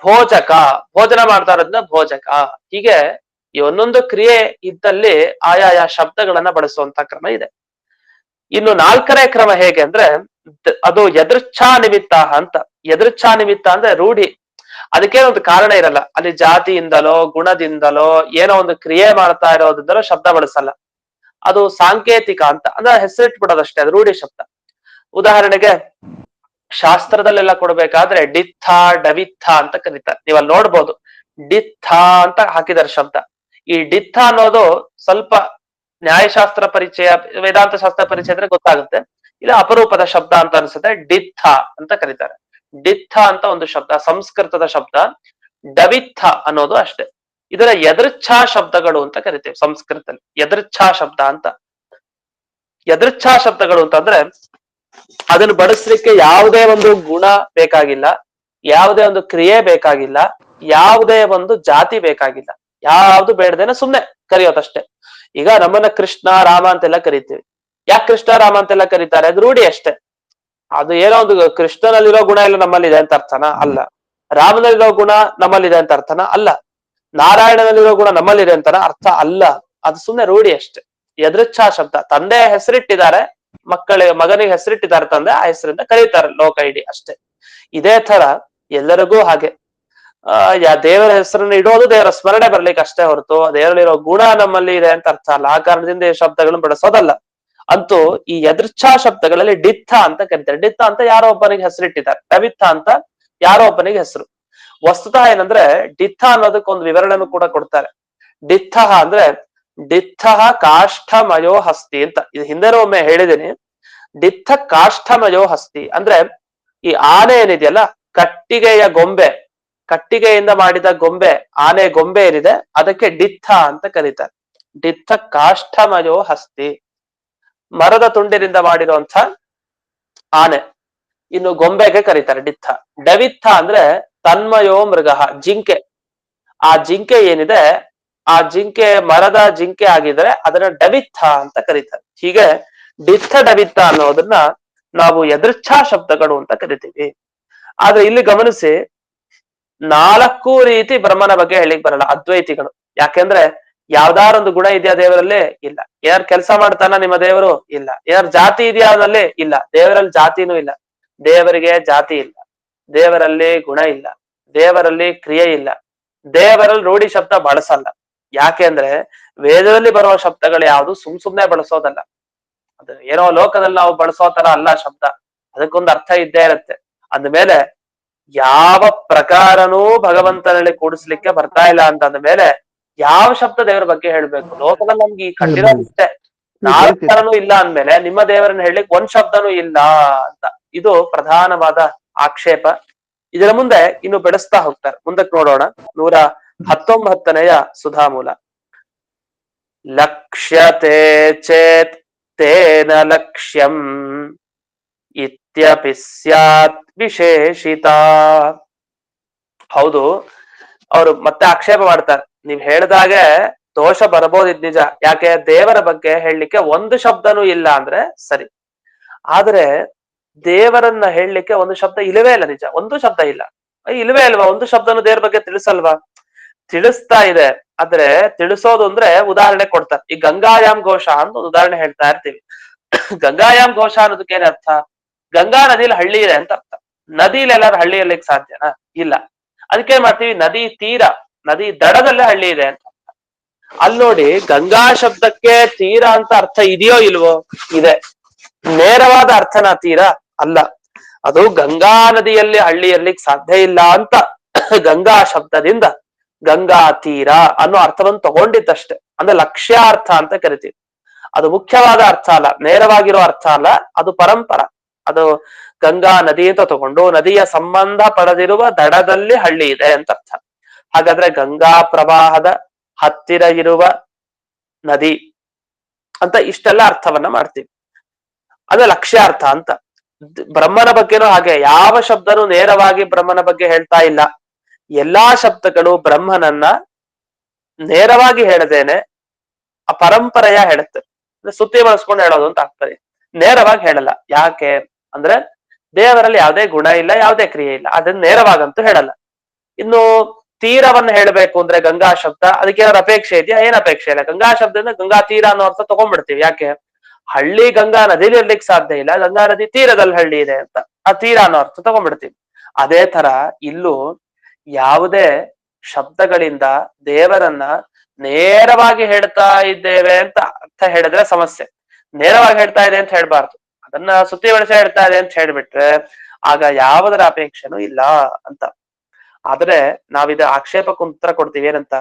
ಭೋಜಕ, ಭೋಜನ ಮಾಡ್ತಾ ಇರೋದ್ರಿಂದ ಭೋಜಕ. ಹೀಗೆ ಈ ಒಂದೊಂದು ಕ್ರಿಯೆ ಇದ್ದಲ್ಲಿ ಆಯಾಯ ಶಬ್ದಗಳನ್ನ ಬಳಸುವಂತ ಕ್ರಮ ಇದೆ. ಇನ್ನು ನಾಲ್ಕನೇ ಕ್ರಮ ಹೇಗೆ ಅಂದ್ರೆ ಅದು ಯದೃಚ್ಛಾ ನಿಮಿತ್ತ ಅಂತ. ಯದೃಚ್ಛಾ ನಿಮಿತ್ತ ಅಂದ್ರೆ ರೂಢಿ, ಅದಕ್ಕೇನೋ ಒಂದು ಕಾರಣ ಇರಲ್ಲ, ಅಲ್ಲಿ ಜಾತಿಯಿಂದಲೋ ಗುಣದಿಂದಲೋ ಏನೋ ಒಂದು ಕ್ರಿಯೆ ಮಾಡ್ತಾ ಇರೋದ್ರಿಂದಲೋ ಶಬ್ದ ಬಳಸಲ್ಲ, ಅದು ಸಾಂಕೇತಿಕ ಅಂತ, ಅಂದ್ರೆ ಹೆಸರಿಟ್ಬಿಡೋದಷ್ಟೇ, ಅದು ರೂಢಿ ಶಬ್ದ. ಉದಾಹರಣೆಗೆ ಶಾಸ್ತ್ರದಲ್ಲೆಲ್ಲ ಕೊಡ್ಬೇಕಾದ್ರೆ ಡಿತ್ಥ ಡವಿತ್ಥ ಅಂತ ಕರೀತಾರೆ, ನೀವ್ ಅಲ್ಲಿ ನೋಡ್ಬೋದು ಡಿತ್ಥ ಅಂತ ಹಾಕಿದಾರೆ ಶಬ್ದ. ಈ ಡಿತ್ಥ ಅನ್ನೋದು ಸ್ವಲ್ಪ ನ್ಯಾಯಶಾಸ್ತ್ರ ಪರಿಚಯ, ವೇದಾಂತ ಶಾಸ್ತ್ರ ಪರಿಚಯ ಅಂದ್ರೆ ಗೊತ್ತಾಗುತ್ತೆ, ಇಲ್ಲ ಅಪರೂಪದ ಶಬ್ದ ಅಂತ ಅನ್ಸುತ್ತೆ. ಡಿತ್ಥ ಅಂತ ಕರೀತಾರೆ. ಡಿತ್ಥ ಅಂತ ಒಂದು ಶಬ್ದ, ಸಂಸ್ಕೃತದ ಶಬ್ದ. ಡವಿತ್ಥ ಅನ್ನೋದು ಅಷ್ಟೇ. ಇದರ ಯದೃಚ್ಛಾ ಶಬ್ದಗಳು ಅಂತ ಕರಿತೇವೆ ಸಂಸ್ಕೃತದಲ್ಲಿ, ಯದೃಚ್ಛಾ ಶಬ್ದ ಅಂತ. ಯದೃಚ್ಛಾ ಶಬ್ದಗಳು ಅಂತಂದ್ರೆ ಅದನ್ನು ಬಳಸಲಿಕ್ಕೆ ಯಾವುದೇ ಒಂದು ಗುಣ ಬೇಕಾಗಿಲ್ಲ, ಯಾವುದೇ ಒಂದು ಕ್ರಿಯೆ ಬೇಕಾಗಿಲ್ಲ, ಯಾವುದೇ ಒಂದು ಜಾತಿ ಬೇಕಾಗಿಲ್ಲ, ಯಾವ್ದು ಬೇಡದೇನೆ ಸುಮ್ನೆ ಕರೆಯೋದಷ್ಟೇ. ಈಗ ನಮ್ಮನ್ನ ಕೃಷ್ಣ ರಾಮ ಅಂತೆಲ್ಲ ಕರಿತೀವಿ. ಯಾಕೆ ಕೃಷ್ಣ ರಾಮ ಅಂತೆಲ್ಲ ಕರೀತಾರೆ? ಅದು ರೂಢಿ ಅಷ್ಟೇ. ಅದು ಏನೋ ಒಂದು ಕೃಷ್ಣನಲ್ಲಿರೋ ಗುಣ ಎಲ್ಲ ನಮ್ಮಲ್ಲಿದೆ ಅಂತ ಅರ್ಥನ ಅಲ್ಲ, ರಾಮನಲ್ಲಿರೋ ಗುಣ ನಮ್ಮಲ್ಲಿದೆ ಅಂತ ಅರ್ಥನ ಅಲ್ಲ, ನಾರಾಯಣನಲ್ಲಿರೋ ಗುಣ ನಮ್ಮಲ್ಲಿದೆ ಅಂತನ ಅರ್ಥ ಅಲ್ಲ, ಅದು ಸುಮ್ನೆ ರೂಢಿ ಅಷ್ಟೇ. ಯದೃಚ್ಛಾ ಶಬ್ದ, ತಂದೆ ಹೆಸರಿಟ್ಟಿದ್ದಾರೆ, ಮಗನಿಗೆ ಹೆಸರಿಟ್ಟಿದ್ದಾರೆ ತಂದೆ, ಆ ಹೆಸರಿಂದ ಕರೀತಾರೆ ಲೋಕ ಇಡೀ ಅಷ್ಟೇ. ಇದೇ ತರ ಎಲ್ಲರಿಗೂ ಹಾಗೆ ದೇವರ ಹೆಸರನ್ನು ಇಡೋದು ದೇವರ ಸ್ಮರಣೆ ಬರ್ಲಿಕ್ಕೆ ಅಷ್ಟೇ ಹೊರತು ದೇವರಲ್ಲಿರೋ ಗುಣ ನಮ್ಮಲ್ಲಿ ಇದೆ ಅಂತ ಅರ್ಥ ಅಲ್ಲ. ಆ ಕಾರಣದಿಂದ ಈ ಶಬ್ದಗಳನ್ನು ಬಳಸೋದಲ್ಲ. ಅಂತೂ ಈ ಯದೃಚ್ಛಾ ಶಬ್ದಗಳಲ್ಲಿ ಡಿತ್ಥ ಅಂತ ಕರೀತಾರೆ. ಡಿತ್ಥ ಅಂತ ಯಾರೋ ಒಬ್ಬನಿಗೆ ಹೆಸರಿಟ್ಟಿದ್ದಾರೆ, ಡವಿತ್ಥ ಅಂತ ಯಾರೋ ಒಬ್ಬನಿಗೆ ಹೆಸರು. ವಸ್ತುತಃ ಏನಂದ್ರೆ ಡಿತ್ಥ ಅನ್ನೋದಕ್ಕೊಂದು ವಿವರಣೆನೂ ಕೂಡ ಕೊಡ್ತಾರೆ. ಡಿತ್ಥ ಅಂದ್ರೆ ಡಿತ್ಥ ಕಾಷ್ಠಮಯೋ ಹಸ್ತಿ ಅಂತ. ಇದು ಹಿಂದೆನೂ ಒಮ್ಮೆ ಹೇಳಿದೀನಿ. ಡಿತ್ಥ ಕಾಷ್ಠಮಯೋ ಹಸ್ತಿ ಅಂದ್ರೆ ಈ ಆನೆ ಏನಿದೆಯಲ್ಲ, ಕಟ್ಟಿಗೆಯ ಗೊಂಬೆ, ಕಟ್ಟಿಗೆಯಿಂದ ಮಾಡಿದ ಗೊಂಬೆ, ಆನೆ ಗೊಂಬೆ ಏನಿದೆ ಅದಕ್ಕೆ ಡಿತ್ಥ ಅಂತ ಕರೀತಾರೆ. ಡಿತ್ಥ ಕಾಷ್ಠಮಯೋ ಹಸ್ತಿ, ಮರದ ತುಂಡಿನಿಂದ ಮಾಡಿರುವಂತ ಆನೆ. ಇನ್ನು ಗೊಂಬೆಗೆ ಕರೀತಾರೆ ಡಿತ್ಥ. ಡವಿತ್ಥ ಅಂದ್ರೆ ತನ್ಮಯೋ ಮೃಗ, ಜಿಂಕೆ. ಆ ಜಿಂಕೆ ಏನಿದೆ, ಆ ಜಿಂಕೆ ಮರದ ಜಿಂಕೆ ಆಗಿದ್ರೆ ಅದನ್ನ ಡವಿತ್ಥ ಅಂತ ಕರೀತಾರೆ. ಹೀಗೆ ಡಿತ್ಥ ಡವಿತ್ಥ ಅನ್ನೋದನ್ನ ನಾವು ಯದೃಚ್ಛಾ ಶಬ್ದಗಳು ಅಂತ ಕರಿತೀವಿ. ಆದ್ರೆ ಇಲ್ಲಿ ಗಮನಿಸಿ, 4 ರೀತಿ ಬ್ರಹ್ಮನ ಬಗ್ಗೆ ಹೇಳಿಕ್ ಬರಲ್ಲ ಅದ್ವೈತಿಗಳು. ಯಾಕೆಂದ್ರೆ ಯಾವ್ದಾರೊಂದು ಗುಣ ಇದೆಯಾ ದೇವರಲ್ಲಿ? ಇಲ್ಲ. ಏನಾರು ಕೆಲಸ ಮಾಡ್ತಾನ ನಿಮ್ಮ ದೇವರು? ಇಲ್ಲ. ಏನಾರು ಜಾತಿ ಇದೆಯಾ ಅದ್ರಲ್ಲಿ? ಇಲ್ಲ. ದೇವರಲ್ಲಿ ಜಾತಿನೂ ಇಲ್ಲ, ದೇವರಿಗೆ ಜಾತಿ ಇಲ್ಲ, ದೇವರಲ್ಲಿ ಗುಣ ಇಲ್ಲ, ದೇವರಲ್ಲಿ ಕ್ರಿಯೆ ಇಲ್ಲ, ದೇವರಲ್ಲಿ ರೂಢಿ ಶಬ್ದ ಬಳಸಲ್ಲ. ಯಾಕೆ ಅಂದ್ರೆ ವೇದದಲ್ಲಿ ಬರುವ ಶಬ್ದಗಳು ಯಾವುದು ಸುಮ್ನೆ ಬಳಸೋದಲ್ಲ, ಅದು ಏನೋ ಲೋಕದಲ್ಲಿ ನಾವು ಬಳಸೋ ತರ ಅಲ್ಲ ಶಬ್ದ, ಅದಕ್ಕೊಂದು ಅರ್ಥ ಇದ್ದೇ ಇರುತ್ತೆ. ಅಂದ್ಮೇಲೆ ಯಾವ ಪ್ರಕಾರನೂ ಭಗವಂತನಲ್ಲಿ ಕೂಡಿಸ್ಲಿಕ್ಕೆ ಬರ್ತಾ ಇಲ್ಲ ಅಂತಂದ ಮೇಲೆ ಯಾವ ಶಬ್ದ ದೇವರ ಬಗ್ಗೆ ಹೇಳ್ಬೇಕು? ಲೋಕದಲ್ಲಿ ನಮ್ಗೆ ಈ ಕಂಡಿರೋದು ಇಷ್ಟೇ, 4 ತರನೂ ಇಲ್ಲ ಅಂದ್ಮೇಲೆ ನಿಮ್ಮ ದೇವರನ್ನ ಹೇಳಲಿಕ್ಕೆ ಒಂದ್ ಶಬ್ದನೂ ಇಲ್ಲ ಅಂತ. ಇದು ಪ್ರಧಾನವಾದ ಆಕ್ಷೇಪ. ಇದರ ಮುಂದೆ ಇನ್ನು ಬೆಳೆಸ್ತಾ ಹೋಗ್ತಾರೆ. ಮುಂದಕ್ಕೆ ನೋಡೋಣ. 119ನೇಯ ಸುಧಾಮೂಲ. ಲಕ್ಷ್ಯತೆ ಚೇತ್ ತೇನ ಲಕ್ಷ್ಯಂ ಇತ್ಯಪಿ ಸ್ಯಾತ್ ವಿಶೇಷಿತ. ಹೌದು, ಅವರು ಮತ್ತೆ ಆಕ್ಷೇಪ ಮಾಡ್ತಾರೆ. ನೀವ್ ಹೇಳ್ದಾಗೆ ದೋಷ ಬರ್ಬೋದಿದ್ ನಿಜ. ಯಾಕೆ ದೇವರ ಬಗ್ಗೆ ಹೇಳಲಿಕ್ಕೆ ಒಂದು ಶಬ್ದನೂ ಇಲ್ಲ ಅಂದ್ರೆ ಸರಿ. ಆದ್ರೆ ದೇವರನ್ನ ಹೇಳಲಿಕ್ಕೆ ಒಂದು ಶಬ್ದ ಇಲ್ಲವೇ ಇಲ್ಲ. ನಿಜ, ಒಂದು ಶಬ್ದ ಇಲ್ಲ. ಇಲ್ವೇ ಅಲ್ವಾ? ಒಂದು ಶಬ್ದನು ದೇವ್ರ ಬಗ್ಗೆ ತಿಳಿಸಲ್ವಾ? ತಿಳಿಸ್ತಾ ಇದೆ. ಆದ್ರೆ ತಿಳಿಸೋದು ಅಂದ್ರೆ ಉದಾಹರಣೆ ಕೊಡ್ತಾರೆ. ಈ ಗಂಗಾಯಾಮ್ ಘೋಷ ಅಂತ ಒಂದು ಉದಾಹರಣೆ ಹೇಳ್ತಾ ಇರ್ತೀವಿ. ಗಂಗಾಯಾಮ್ ಘೋಷ ಅನ್ನೋದಕ್ಕೆ ಏನ್ ಅರ್ಥ? ಗಂಗಾ ನದಿಲಿ ಹಳ್ಳಿ ಇದೆ ಅಂತ ಅರ್ಥ. ನದಿಲಿ ಎಲ್ಲಾರು ಹಳ್ಳಿ ಇರ್ಲಿಕ್ಕೆ ಸಾಧ್ಯನಾ? ಇಲ್ಲ. ಅದಕ್ಕೆ ಮಾಡ್ತೀವಿ ನದಿ ತೀರ, ನದಿ ದಡದಲ್ಲೇ ಹಳ್ಳಿ ಇದೆ ಅಂತ. ಅಲ್ಲಿ ನೋಡಿ, ಗಂಗಾ ಶಬ್ದಕ್ಕೆ ತೀರ ಅಂತ ಅರ್ಥ ಇದೆಯೋ ಇಲ್ವೋ? ಇದೆ. ನೇರವಾದ ಅರ್ಥನ ತೀರ ಅಲ್ಲ. ಅದು ಗಂಗಾ ನದಿಯಲ್ಲಿ ಹಳ್ಳಿ ಇರ್ಲಿಕ್ಕೆ ಸಾಧ್ಯ ಇಲ್ಲ ಅಂತ ಗಂಗಾ ಶಬ್ದದಿಂದ ಗಂಗಾ ತೀರ ಅನ್ನೋ ಅರ್ಥವನ್ನು ತಗೊಂಡಿದ್ದಷ್ಟೇ. ಅಂದ್ರೆ ಲಕ್ಷ್ಯಾರ್ಥ ಅಂತ ಕರಿತೀವಿ. ಅದು ಮುಖ್ಯವಾದ ಅರ್ಥ ಅಲ್ಲ, ನೇರವಾಗಿರೋ ಅರ್ಥ ಅಲ್ಲ. ಅದು ಪರಂಪರ. ಅದು ಗಂಗಾ ನದಿ ಅಂತ ತಗೊಂಡು ನದಿಯ ಸಂಬಂಧ ಪಡೆದಿರುವ ದಡದಲ್ಲಿ ಹಳ್ಳಿ ಇದೆ ಅಂತ ಅರ್ಥ. ಹಾಗಾದ್ರೆ ಗಂಗಾ ಪ್ರವಾಹದ ಹತ್ತಿರ ಇರುವ ನದಿ ಅಂತ ಇಷ್ಟೆಲ್ಲ ಅರ್ಥವನ್ನ ಮಾಡ್ತೀವಿ. ಅದು ಲಕ್ಷ್ಯಾರ್ಥ ಅಂತ. ಬ್ರಹ್ಮನ ಬಗ್ಗೆನೂ ಹಾಗೆ. ಯಾವ ಶಬ್ದನೂ ನೇರವಾಗಿ ಬ್ರಹ್ಮನ ಬಗ್ಗೆ ಹೇಳ್ತಾ ಇಲ್ಲ. ಎಲ್ಲಾ ಶಬ್ದಗಳು ಬ್ರಹ್ಮನನ್ನ ನೇರವಾಗಿ ಹೇಳದೇನೆ ಆ ಪರಂಪರೆಯ ಹೇಳುತ್ತೆ. ಸುತ್ತಿ ಬಳಸ್ಕೊಂಡು ಹೇಳೋದು ಅಂತ ಆಗ್ತದೆ. ನೇರವಾಗಿ ಹೇಳಲ್ಲ. ಯಾಕೆ ಅಂದ್ರೆ ದೇವರಲ್ಲಿ ಯಾವುದೇ ಗುಣ ಇಲ್ಲ, ಯಾವುದೇ ಕ್ರಿಯೆ ಇಲ್ಲ. ಅದನ್ನ ನೇರವಾಗಂತೂ ಹೇಳಲ್ಲ. ಇನ್ನು ತೀರವನ್ನ ಹೇಳಬೇಕು ಅಂದ್ರೆ ಗಂಗಾ ಶಬ್ದ, ಅದಕ್ಕೆ ಏನಾದ್ರು ಅಪೇಕ್ಷೆ ಇದೆಯಾ? ಏನ್ ಅಪೇಕ್ಷೆ ಇಲ್ಲ. ಗಂಗಾ ಶಬ್ದದಿಂದ ಗಂಗಾ ತೀರ ಅನ್ನೋ ಅರ್ಥ ತಗೊಂಡ್ಬಿಡ್ತೀವಿ. ಯಾಕೆ? ಹಳ್ಳಿ ಗಂಗಾ ನದಿಲಿ ಇರ್ಲಿಕ್ಕೆ ಸಾಧ್ಯ ಇಲ್ಲ, ಗಂಗಾ ನದಿ ತೀರದಲ್ಲಿ ಹಳ್ಳಿ ಇದೆ ಅಂತ ಆ ತೀರ ಅನ್ನೋ ಅರ್ಥ ತಗೊಂಡ್ಬಿಡ್ತೀವಿ. ಅದೇ ತರ ಇಲ್ಲೂ ಯಾವುದೇ ಶಬ್ದಗಳಿಂದ ದೇವರನ್ನ ನೇರವಾಗಿ ಹೇಳ್ತಾ ಇದ್ದೇವೆ ಅಂತ ಅರ್ಥ ಹೇಳಿದ್ರೆ ಸಮಸ್ಯೆ. ನೇರವಾಗಿ ಹೇಳ್ತಾ ಇದೆ ಅಂತ ಹೇಳ್ಬಾರ್ದು. ಅದನ್ನ ಸುತ್ತಿ ಬಳಸಿ ಹೇಳ್ತಾ ಇದೆ ಅಂತ ಹೇಳ್ಬಿಟ್ರೆ ಆಗ ಯಾವುದರ ಅಪೇಕ್ಷೆನೂ ಇಲ್ಲ ಅಂತ. ಆದ್ರೆ ನಾವಿದ ಆಕ್ಷೇಪಕ್ಕೆ ಉತ್ತರ ಕೊಡ್ತೀವಿ. ಏನಂತ?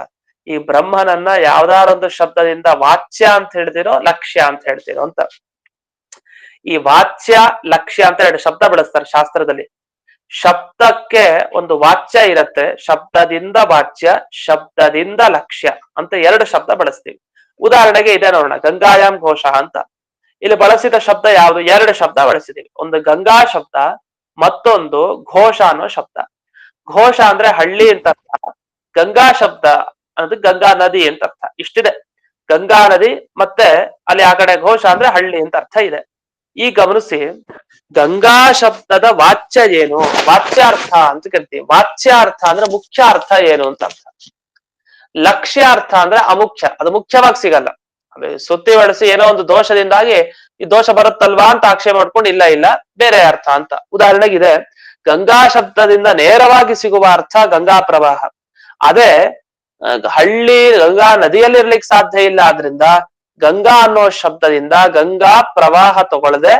ಈ ಬ್ರಹ್ಮನನ್ನ ಯಾವ್ದಾರೊಂದು ಶಬ್ದದಿಂದ ವಾಚ್ಯ ಅಂತ ಹೇಳ್ತಿರೋ, ಲಕ್ಷ್ಯ ಅಂತ ಹೇಳ್ತಿರೋ ಅಂತ. ಈ ವಾಚ್ಯ ಲಕ್ಷ್ಯ ಅಂತ ಎರಡು ಶಬ್ದ ಬಳಸ್ತಾರೆ ಶಾಸ್ತ್ರದಲ್ಲಿ. ಶಬ್ದಕ್ಕೆ ಒಂದು ವಾಚ್ಯ ಇರತ್ತೆ, ಶಬ್ದದಿಂದ ವಾಚ್ಯ, ಶಬ್ದದಿಂದ ಲಕ್ಷ್ಯ ಅಂತ ಎರಡು ಶಬ್ದ ಬಳಸ್ತೀವಿ. ಉದಾಹರಣೆಗೆ ಇದೆ ನೋಡೋಣ, ಗಂಗಾಯಾಮ್ ಘೋಷ ಅಂತ. ಇಲ್ಲಿ ಬಳಸಿದ ಶಬ್ದ ಯಾವುದು? ಎರಡು ಶಬ್ದ ಬಳಸಿದೀವಿ. ಒಂದು ಗಂಗಾ ಶಬ್ದ, ಮತ್ತೊಂದು ಘೋಷ ಅನ್ನೋ ಶಬ್ದ. ಘೋಷ ಅಂದ್ರೆ ಹಳ್ಳಿ ಅಂತ ಅರ್ಥ. ಗಂಗಾ ಶಬ್ದ ಅನ್ನೋದು ಗಂಗಾ ನದಿ ಅಂತ ಅರ್ಥ. ಇಷ್ಟಿದೆ. ಗಂಗಾ ನದಿ ಮತ್ತೆ ಅಲ್ಲಿ ಆ ಕಡೆ ಘೋಷ ಅಂದ್ರೆ ಹಳ್ಳಿ ಅಂತ ಅರ್ಥ ಇದೆ. ಈ ಗಮನಿಸಿ, ಗಂಗಾ ಶಬ್ದದ ವಾಚ್ಯ ಏನು? ವಾಚ್ಯಾರ್ಥ ಅಂತ ಕರಿತೀವಿ. ವಾಚ್ಯಾರ್ಥ ಅಂದ್ರೆ ಮುಖ್ಯ ಅರ್ಥ ಏನು ಅಂತ ಅರ್ಥ. ಲಕ್ಷ್ಯಾರ್ಥ ಅಂದ್ರೆ ಅಮುಖ್ಯ, ಅದು ಮುಖ್ಯವಾಗಿ ಸಿಗಲ್ಲ. ಅದು ಸುತ್ತಿ ಬಳಸಿ ಏನೋ ಒಂದು ದೋಷದಿಂದಾಗಿ ಈ ದೋಷ ಬರುತ್ತಲ್ವಾ ಅಂತ ಆಕ್ಷೇಪ ಮಾಡ್ಕೊಂಡು ಇಲ್ಲ ಇಲ್ಲ ಬೇರೆ ಅರ್ಥ ಅಂತ. ಉದಾಹರಣೆಗಿದೆ, ಗಂಗಾ ಶಬ್ದದಿಂದ ನೇರವಾಗಿ ಸಿಗುವ ಅರ್ಥ ಗಂಗಾ ಪ್ರವಾಹ. ಅದೇ ಹಳ್ಳಿ ಗಂಗಾ ನದಿಯಲ್ಲಿ ಇರ್ಲಿಕ್ಕೆ ಸಾಧ್ಯ ಇಲ್ಲ. ಆದ್ರಿಂದ ಗಂಗಾ ಅನ್ನೋ ಶಬ್ದದಿಂದ ಗಂಗಾ ಪ್ರವಾಹ ತಗೊಳ್ಳದೆ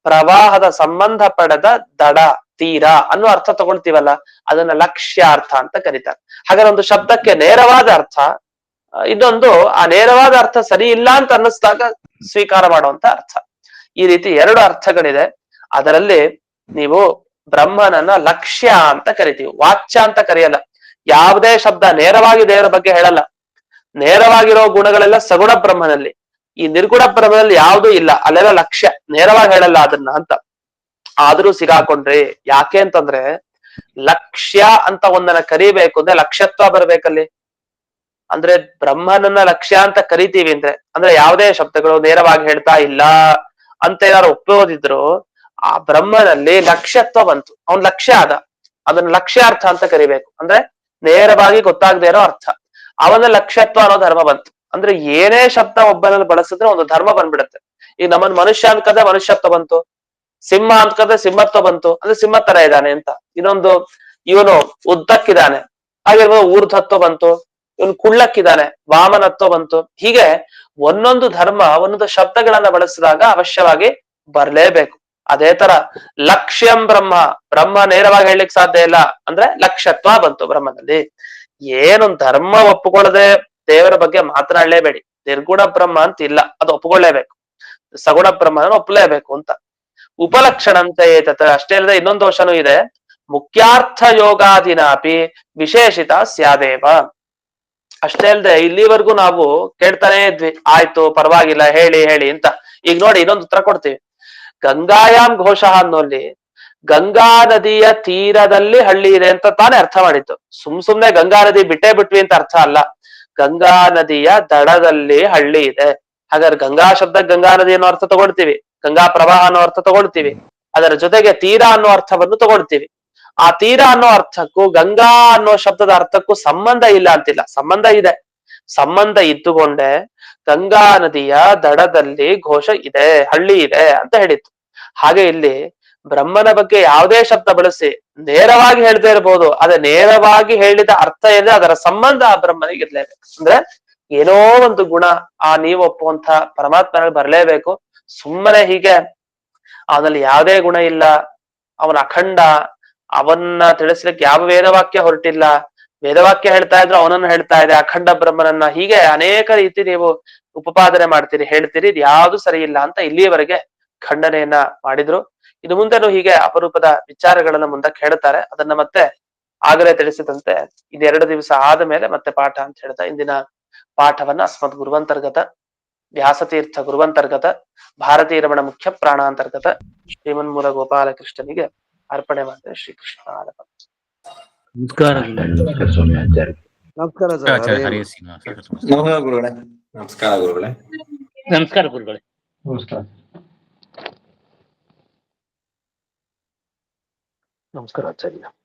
ಪ್ರವಾಹದ ಸಂಬಂಧ ಪಡೆದ ದಡ ತೀರ ಅನ್ನೋ ಅರ್ಥ ತಗೊಳ್ತೀವಲ್ಲ, ಅದನ್ನ ಲಕ್ಷ್ಯಾರ್ಥ ಅಂತ ಕರೀತಾರೆ. ಹಾಗಾದ್ರೆ ಒಂದು ಶಬ್ದಕ್ಕೆ ನೇರವಾದ ಅರ್ಥ, ಇನ್ನೊಂದು ಆ ನೇರವಾದ ಅರ್ಥ ಸರಿ ಇಲ್ಲ ಅಂತ ಅನ್ನಿಸ್ದಾಗ ಸ್ವೀಕಾರ ಮಾಡುವಂತ ಅರ್ಥ. ಈ ರೀತಿ ಎರಡು ಅರ್ಥಗಳಿದೆ. ಅದರಲ್ಲಿ ನೀವು ಬ್ರಹ್ಮನನ್ನ ಲಕ್ಷ್ಯ ಅಂತ ಕರಿತೀವಿ, ವಾಚ್ಯ ಅಂತ ಕರೆಯಲ್ಲ. ಯಾವುದೇ ಶಬ್ದ ನೇರವಾಗಿ ದೇವರ ಬಗ್ಗೆ ಹೇಳಲ್ಲ. ನೇರವಾಗಿರೋ ಗುಣಗಳೆಲ್ಲ ಸಗುಣ ಬ್ರಹ್ಮನಲ್ಲಿ. ಈ ನಿರ್ಗುಣ ಬ್ರಹ್ಮದಲ್ಲಿ ಯಾವುದೂ ಇಲ್ಲ. ಅಲ್ಲೆಲ್ಲ ಲಕ್ಷ್ಯ, ನೇರವಾಗಿ ಹೇಳಲ್ಲ ಅದನ್ನ ಅಂತ. ಆದ್ರೂ ಸಿಗಾಕೊಂಡ್ರಿ. ಯಾಕೆ ಅಂತಂದ್ರೆ ಲಕ್ಷ್ಯ ಅಂತ ಒಂದನ್ನ ಕರಿಬೇಕು ಅಂದ್ರೆ ಲಕ್ಷ್ಯತ್ವ ಬರ್ಬೇಕಲ್ಲಿ. ಅಂದ್ರೆ ಬ್ರಹ್ಮನನ್ನ ಲಕ್ಷ್ಯ ಅಂತ ಕರಿತೀವಿ ಅಂದ್ರೆ ಯಾವುದೇ ಶಬ್ದಗಳು ನೇರವಾಗಿ ಹೇಳ್ತಾ ಇಲ್ಲ ಅಂತ ಏನಾರು ಒಪ್ಪೋದಿದ್ರು ಆ ಬ್ರಹ್ಮನಲ್ಲಿ ಲಕ್ಷ್ಯತ್ವ ಬಂತು, ಅವನ್ ಲಕ್ಷ್ಯ ಆದ. ಅದನ್ನ ಲಕ್ಷ್ಯಾರ್ಥ ಅಂತ ಕರಿಬೇಕು. ಅಂದ್ರೆ ನೇರವಾಗಿ ಗೊತ್ತಾಗದೇ ಇರೋ ಅರ್ಥ. ಅವನ ಲಕ್ಷ್ಯತ್ವ ಅನ್ನೋ ಧರ್ಮ ಬಂತು. ಅಂದ್ರೆ ಏನೇ ಶಬ್ದ ಒಬ್ಬನಲ್ಲಿ ಬಳಸಿದ್ರೆ ಒಂದು ಧರ್ಮ ಬಂದ್ಬಿಡುತ್ತೆ. ಈಗ ನಮ್ಮನ್ ಮನುಷ್ಯ ಅನ್ಕದ್ರೆ ಮನುಷ್ಯತ್ವ ಬಂತು, ಸಿಂಹ ಅನ್ಕದ್ರೆ ಸಿಂಹತ್ವ ಬಂತು, ಅಂದ್ರೆ ಸಿಂಹ ತರ ಇದ್ದಾನೆ ಅಂತ. ಇನ್ನೊಂದು, ಇವನು ಉದ್ದಕ್ಕಿದ್ದಾನೆ, ಹಾಗಿರ್ಬೋದು ಊರ್ಧ್ವತ್ವ ಬಂತು. ಇವನು ಕುಳ್ಳಕ್ಕಿದ್ದಾನೆ, ವಾಮನತ್ವ ಬಂತು. ಹೀಗೆ ಒಂದೊಂದು ಧರ್ಮ ಒಂದೊಂದು ಶಬ್ದಗಳನ್ನ ಬಳಸಿದಾಗ ಅವಶ್ಯವಾಗಿ ಬರ್ಲೇಬೇಕು. ಅದೇ ತರ ಲಕ್ಷ್ಯಂ ಬ್ರಹ್ಮ, ಬ್ರಹ್ಮ ನೇರವಾಗಿ ಹೇಳಲಿಕ್ಕೆ ಸಾಧ್ಯ ಇಲ್ಲ ಅಂದ್ರೆ ಲಕ್ಷ್ಯತ್ವ ಬಂತು ಬ್ರಹ್ಮನಲ್ಲಿ. ಏನೊಂದು ಧರ್ಮ ಒಪ್ಪಿಕೊಳ್ಳದೆ ದೇವರ ಬಗ್ಗೆ ಮಾತನಾಡಲೇಬೇಡಿ. ನಿರ್ಗುಣ ಬ್ರಹ್ಮ ಅಂತ ಇಲ್ಲ, ಅದು ಒಪ್ಪಿಕೊಳ್ಳೇಬೇಕು. ಸಗುಣ ಬ್ರಹ್ಮನ ಒಪ್ಪಲೇಬೇಕು ಅಂತ. ಉಪಲಕ್ಷಣ ಅಂತ ಏತತ. ಅಷ್ಟೇ ಅಲ್ಲದೆ ಇನ್ನೊಂದು ದೋಷನೂ ಇದೆ. ಮುಖ್ಯಾರ್ಥ ಯೋಗಾದಿನಾಪಿ ವಿಶೇಷಿತ ಸ್ಯಾದೇವ. ಅಷ್ಟೇ ಅಲ್ಲದೆ ಇಲ್ಲಿವರೆಗೂ ನಾವು ಕೇಳ್ತಾನೆ ಇದ್ವಿ, ಆಯ್ತು ಪರವಾಗಿಲ್ಲ ಹೇಳಿ ಹೇಳಿ ಅಂತ. ಈಗ ನೋಡಿ ಇನ್ನೊಂದು ಉತ್ತರ ಕೊಡ್ತೀವಿ. ಗಂಗಾಯಾಮ್ ಘೋಷ ಅನ್ನೋಲ್ಲಿ ಗಂಗಾ ನದಿಯ ತೀರದಲ್ಲಿ ಹಳ್ಳಿ ಇದೆ ಅಂತ ತಾನೇ ಅರ್ಥ ಮಾಡಿತ್ತು. ಸುಮ್ನೆ ಗಂಗಾ ನದಿ ಬಿಟ್ಟೇ ಬಿಟ್ವಿ ಅಂತ ಅರ್ಥ ಅಲ್ಲ. ಗಂಗಾ ನದಿಯ ದಡದಲ್ಲಿ ಹಳ್ಳಿ ಇದೆ. ಹಾಗಾದ್ರೆ ಗಂಗಾ ಶಬ್ದ ಗಂಗಾ ನದಿ ಅನ್ನೋ ಅರ್ಥ ತಗೊಳ್ತೀವಿ, ಗಂಗಾ ಪ್ರವಾಹ ಅನ್ನೋ ಅರ್ಥ ತಗೊಳ್ತೀವಿ, ಅದರ ಜೊತೆಗೆ ತೀರ ಅನ್ನೋ ಅರ್ಥವನ್ನು ತಗೊಳ್ತೀವಿ. ಆ ತೀರ ಅನ್ನೋ ಅರ್ಥಕ್ಕೂ ಗಂಗಾ ಅನ್ನೋ ಶಬ್ದದ ಅರ್ಥಕ್ಕೂ ಸಂಬಂಧ ಇಲ್ಲ ಅಂತಿಲ್ಲ, ಸಂಬಂಧ ಇದೆ. ಸಂಬಂಧ ಇದ್ದುಕೊಂಡೆ ಗಂಗಾ ನದಿಯ ದಡದಲ್ಲಿ ಘೋಷ ಇದೆ, ಹಳ್ಳಿ ಇದೆ ಅಂತ ಹೇಳಿತ್ತು. ಹಾಗೆ ಇಲ್ಲಿ ಬ್ರಹ್ಮನ ಬಗ್ಗೆ ಯಾವುದೇ ಶಬ್ದ ಬಳಸಿ ನೇರವಾಗಿ ಹೇಳ್ತಾ ಇರಬಹುದು, ಅದೇ ನೇರವಾಗಿ ಹೇಳಿದ ಅರ್ಥ ಏನಿದೆ ಅದರ ಸಂಬಂಧ ಆ ಬ್ರಹ್ಮನಿಗೆ ಇರ್ಲೇಬೇಕು. ಅಂದ್ರೆ ಏನೋ ಒಂದು ಗುಣ ಆ ನೀವು ಒಪ್ಪುವಂತ ಪರಮಾತ್ಮನಲ್ಲಿ ಬರಲೇಬೇಕು. ಸುಮ್ಮನೆ ಹೀಗೆ ಅವನಲ್ಲಿ ಯಾವುದೇ ಗುಣ ಇಲ್ಲ, ಅವನ ಅಖಂಡ, ಅವನ್ನ ತಿಳಿಸ್ಲಿಕ್ಕೆ ಯಾವ ವೇದವಾಕ್ಯ ಹೊರಟಿಲ್ಲ, ವೇದವಾಕ್ಯ ಹೇಳ್ತಾ ಇದ್ರು ಅವನನ್ನು ಹೇಳ್ತಾ ಇದೆ, ಅಖಂಡ ಬ್ರಹ್ಮನನ್ನ, ಹೀಗೆ ಅನೇಕ ರೀತಿ ನೀವು ಉಪಪಾದನೆ ಮಾಡ್ತೀರಿ, ಹೇಳ್ತೀರಿ, ಇದು ಯಾವುದು ಸರಿ ಇಲ್ಲ ಅಂತ ಇಲ್ಲಿಯವರೆಗೆ ಖಂಡನೆಯನ್ನ ಮಾಡಿದ್ರು. ಇದು ಮುಂದೆನೂ ಹೀಗೆ ಅಪರೂಪದ ವಿಚಾರಗಳನ್ನ ಮುಂದಕ್ಕೆ ಹೇಳ್ತಾರೆ. ಅದನ್ನ ಮತ್ತೆ ಆಗಲೇ ತಿಳಿಸಿದಂತೆ ಇದೆರಡು ದಿವಸ ಆದ ಮೇಲೆ ಮತ್ತೆ ಪಾಠ ಅಂತ ಹೇಳ್ತಾ ಇಂದಿನ ಪಾಠವನ್ನ ಅಸ್ಮದ್ ಗುರುವಂತರ್ಗತ ವ್ಯಾಸತೀರ್ಥ ಗುರುವಂತರ್ಗತ ಭಾರತೀ ರಮಣ ಮುಖ್ಯ ಪ್ರಾಣಾಂತರ್ಗತ ಶ್ರೀಮನ್ಮೂಲ ಗೋಪಾಲಕೃಷ್ಣನಿಗೆ ಅರ್ಪಣೆ ಮಾಡಿದ್ರೆ. ಶ್ರೀಕೃಷ್ಣ ನಮಸ್ಕಾರ ಸ್ವಾಮಿ ಆಚಾರ್ಯ. ನಮಸ್ಕಾರ ಸರ್. ನಮಸ್ಕಾರ ಗುರುಗಳೇ. ನಮಸ್ಕಾರ ಗುರುಗಳೇ. ನಮಸ್ಕಾರ ಗುರುಗಳೇ. ನಮಸ್ಕಾರ. ನಮಸ್ಕಾರ ಆಚಾರ್ಯ.